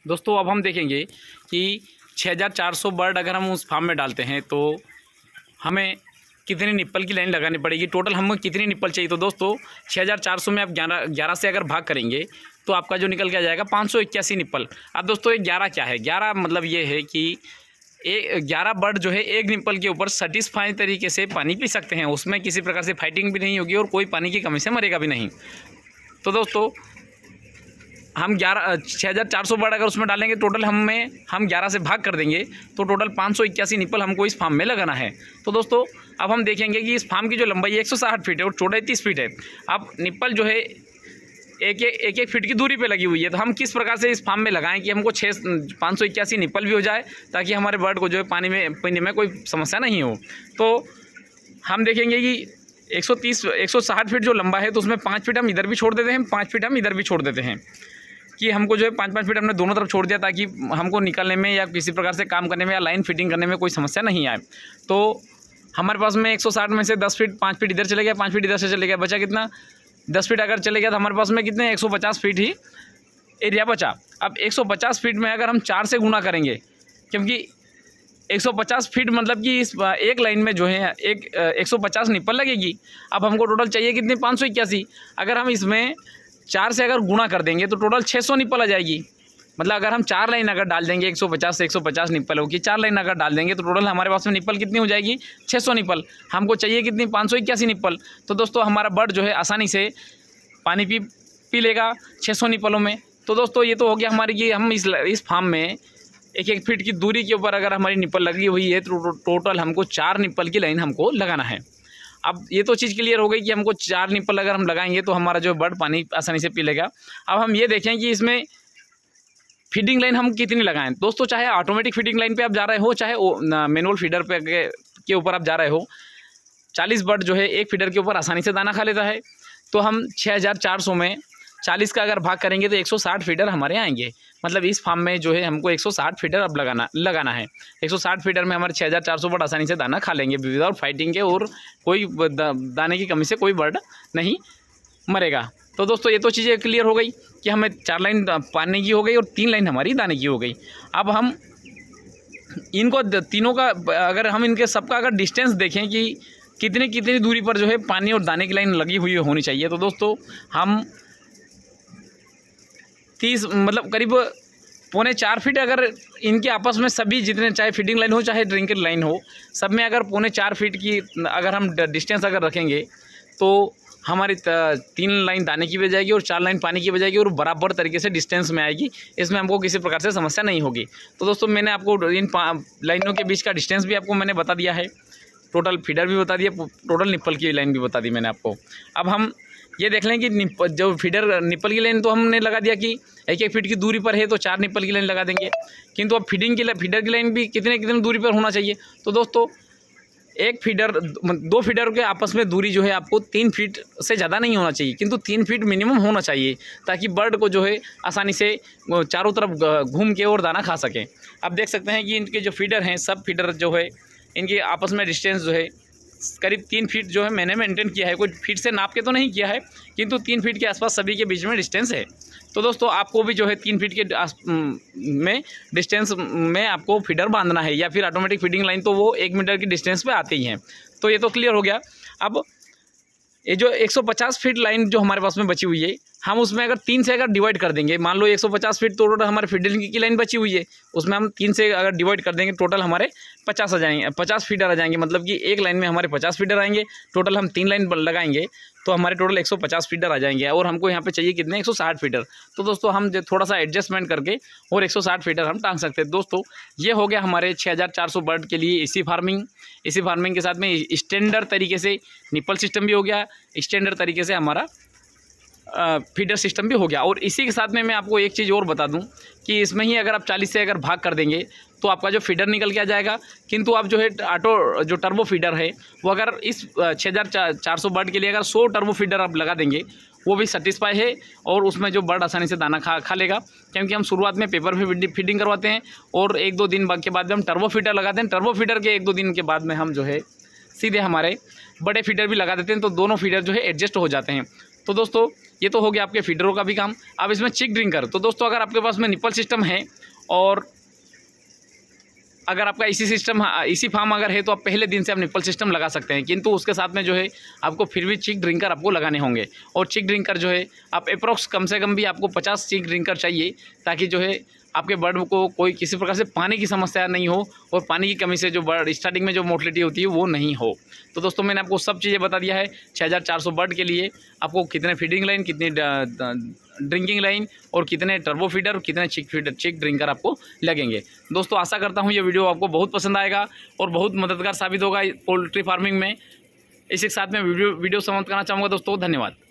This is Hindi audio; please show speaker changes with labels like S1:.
S1: दोस्तों अब हम देखेंगे कि 6400 बर्ड अगर हम उस फार्म में डालते हैं तो हमें कितनी निप्पल की लाइन लगानी पड़ेगी, टोटल हमें कितनी निप्पल चाहिए। तो दोस्तों 6400 में आप 11 से अगर भाग करेंगे तो आपका जो निकल के आ जाएगा 581 निप्पल। अब दोस्तों ये 11 क्या है? 11 मतलब ये है कि 11 बर्ड जो है एक निप्पल के ऊपर सेटिस्फाई तरीके से पानी पी सकते हैं, उसमें किसी प्रकार से फाइटिंग भी नहीं होगी और कोई पानी की कमी से मरेगा भी नहीं। तो दोस्तों हम 6400 बर्ड अगर उसमें डालेंगे, टोटल हम 11 से भाग कर देंगे तो टोटल 581 निप्पल हमको इस फार्म में लगाना है। तो दोस्तों अब हम देखेंगे कि इस फार्म की जो लंबाई 160 फीट है और चौड़ाई 30 फीट है। अब निप्पल जो है एक फीट की दूरी पे लगी हुई है, तो हम किस प्रकार से इस फार्म में लगाएं कि हमको 581 निप्पल भी हो जाए, ताकि हमारे बर्ड को जो है पानी में पीने में कोई समस्या नहीं हो। तो हम देखेंगे कि 160 फीट जो लंबा है तो उसमें 5 फीट हम इधर भी छोड़ देते हैं, 5 फीट हम इधर भी छोड़ देते हैं, कि हमको जो है 5-5 फीट हमने दोनों तरफ छोड़ दिया, ताकि हमको निकलने में या किसी प्रकार से काम करने में या लाइन फिटिंग करने में कोई समस्या नहीं आए। तो हमारे पास में 160 में से 10 फीट 5 फीट इधर चले गया, 5 फीट इधर से चले गया, बचा कितना? 10 फीट अगर चले गया तो हमारे पास में कितने 150 फीट ही एरिया बचा। अब 150 फीट में अगर हम 4 से गुना करेंगे, क्योंकि 150 फीट मतलब कि इस एक लाइन में जो है 150 निप्पल लगेगी। अब हमको टोटल चाहिए कितनी? 581। अगर हम इसमें 4 से अगर गुणा कर देंगे तो टोटल 600 निप्पल आ जाएगी। मतलब अगर हम 4 लाइन अगर डाल देंगे 150 से 150 निप्पल होगी, 4 लाइन अगर डाल देंगे तो टोटल हमारे पास में निप्पल कितनी हो जाएगी? 600 निप्पल। हमको चाहिए कितनी? 581 निप्पल। तो दोस्तों हमारा बर्ड जो है आसानी से पानी पी लेगा 600 निप्पलों में। तो दोस्तों ये तो हो गया हमारी कि हम इस फार्म में एक फीट की दूरी के ऊपर अगर हमारी निप्पल लगी हुई है तो टोटल हमको 4 निप्पल की लाइन हमको लगाना है। अब ये तो चीज़ क्लियर हो गई कि हमको 4 निप्पल अगर हम लगाएंगे तो हमारा जो बर्ड पानी आसानी से पी लेगा। अब हम ये देखें कि इसमें फीडिंग लाइन हम कितनी लगाएं। दोस्तों चाहे ऑटोमेटिक फीडिंग लाइन पे आप जा रहे हो, चाहे मैनुअल फीडर पे के ऊपर आप जा रहे हो, 40 बर्ड जो है एक फीडर के ऊपर आसानी से दाना खा लेता है। तो हम 6400 में 40 का अगर भाग करेंगे तो 160 फीडर हमारे आएंगे। मतलब इस फार्म में जो है हमको 160 फीडर अब लगाना है। 160 फीडर में हमारे 6400 बर्ड आसानी से दाना खा लेंगे विदाउट फाइटिंग के, और कोई दाने की कमी से कोई बर्ड नहीं मरेगा। तो दोस्तों ये तो चीज़ें क्लियर हो गई कि हमें 4 लाइन पानी की हो गई और 3 लाइन हमारी दाने की हो गई। अब हम इनको तीनों का अगर हम इनके सबका अगर डिस्टेंस देखें कि कितनी दूरी पर जो है पानी और दाने की लाइन लगी हुई होनी चाहिए, तो दोस्तों हम 30 मतलब करीब 3.25 फीट अगर इनके आपस में सभी जितने, चाहे फीडिंग लाइन हो चाहे ड्रिंकिंग लाइन हो, सब में अगर 3.25 फीट की अगर हम डिस्टेंस अगर रखेंगे तो हमारी 3 लाइन दाने की भी जाएगी और 4 लाइन पानी की भी जाएगी और बराबर तरीके से डिस्टेंस में आएगी। इसमें हमको किसी प्रकार से समस्या नहीं होगी। तो दोस्तों मैंने आपको इन लाइनों के बीच का डिस्टेंस भी आपको मैंने बता दिया है, टोटल फीडर भी बता दिया, टोटल निप्पल की लाइन भी बता दी मैंने आपको। अब हम ये देख लें कि जो फीडर निप्पल की लाइन तो हमने लगा दिया कि एक फीट की दूरी पर है तो 4 निप्पल की लाइन लगा देंगे, किंतु अब फीडर की लाइन भी कितने दूरी पर होना चाहिए। तो दोस्तों दो फीडर के आपस में दूरी जो है आपको 3 फीट से ज़्यादा नहीं होना चाहिए, किंतु 3 फीट मिनिमम होना चाहिए, ताकि बर्ड को जो है आसानी से चारों तरफ घूम के और दाना खा सकें। अब देख सकते हैं कि इनके जो फीडर हैं, सब फीडर जो है इनके आपस में डिस्टेंस जो है करीब 3 फीट जो है मैंने मेंटेन किया है। कोई फीट से नाप के तो नहीं किया है, किंतु 3 फीट के आसपास सभी के बीच में डिस्टेंस है। तो दोस्तों आपको भी जो है 3 फीट के में डिस्टेंस में आपको फीडर बांधना है, या फिर ऑटोमेटिक फीडिंग लाइन तो वो 1 मीटर की डिस्टेंस पे आती ही हैं। तो ये तो क्लियर हो गया। अब ये जो 150 फीट लाइन जो हमारे पास में बची हुई है, हम उसमें अगर 3 से अगर डिवाइड कर देंगे, मान लो 150 फीट तो टोटल हमारे फीडिंग की लाइन बची हुई है, उसमें हम 3 से अगर डिवाइड कर देंगे टोटल हमारे 50 आ जाएंगे, 50 फीडर आ जाएंगे। मतलब कि एक लाइन में हमारे 50 फीडर आएंगे, टोटल हम 3 लाइन लगाएंगे तो हमारे टोटल 150 फीडर आ जाएंगे, और हमको यहाँ पे चाहिए कितने? 160 फीडर। तो दोस्तों हम थोड़ा सा एडजस्टमेंट करके और 160 फीडर हम टांग सकते हैं। दोस्तों ये हो गया हमारे 6400 बर्ड के लिए इसी फार्मिंग के साथ में स्टैंडर्ड तरीके से निप्पल सिस्टम भी हो गया, स्टैंडर्ड तरीके से हमारा फीडर सिस्टम भी हो गया। और इसी के साथ में मैं आपको एक चीज़ और बता दूं कि इसमें ही अगर आप 40 से अगर भाग कर देंगे तो आपका जो फीडर निकल के आ जाएगा, किंतु आप जो है ऑटो जो टर्बो फीडर है वो अगर इस 6400 बर्ड के लिए अगर 100 टर्बो फीडर आप लगा देंगे, वो भी सेटिस्फाई है और उसमें जो बर्ड आसानी से दाना खा लेगा। क्योंकि हम शुरुआत में पेपर पे फीडिंग करवाते हैं और 1-2 दिन के बाद में हम टर्बो फीडर लगाते हैं। टर्बो फीडर के 1-2 दिन के बाद में हम जो है सीधे हमारे बड़े फीडर भी लगा देते हैं, तो दोनों फीडर जो है एडजस्ट हो जाते हैं। तो दोस्तों ये तो हो गया आपके फीडरों का भी काम। अब इसमें चिक ड्रिंकर, तो दोस्तों अगर आपके पास में निप्पल सिस्टम है और अगर आपका इसी फार्म अगर है तो आप पहले दिन से आप निप्पल सिस्टम लगा सकते हैं, किंतु उसके साथ में जो है आपको फिर भी चिक ड्रिंकर आपको लगाने होंगे। और चिक ड्रिंकर जो है आप अप्रॉक्स कम से कम भी आपको 50 चिक ड्रिंकर चाहिए, ताकि जो है आपके बर्ड को कोई किसी प्रकार से पानी की समस्या नहीं हो और पानी की कमी से जो बर्ड स्टार्टिंग में जो मोर्टलिटी होती है वो नहीं हो। तो दोस्तों मैंने आपको सब चीज़ें बता दिया है। 6400 बर्ड के लिए आपको कितने फीडिंग लाइन, कितनी ड्रिंकिंग लाइन और कितने टर्बो फीडर, कितने चिक ड्रिंकर आपको लगेंगे। दोस्तों आशा करता हूँ ये वीडियो आपको बहुत पसंद आएगा और बहुत मददगार साबित होगा पोल्ट्री फार्मिंग में। इसी के साथ मैं वीडियो समाप्त करना चाहूँगा दोस्तों। धन्यवाद।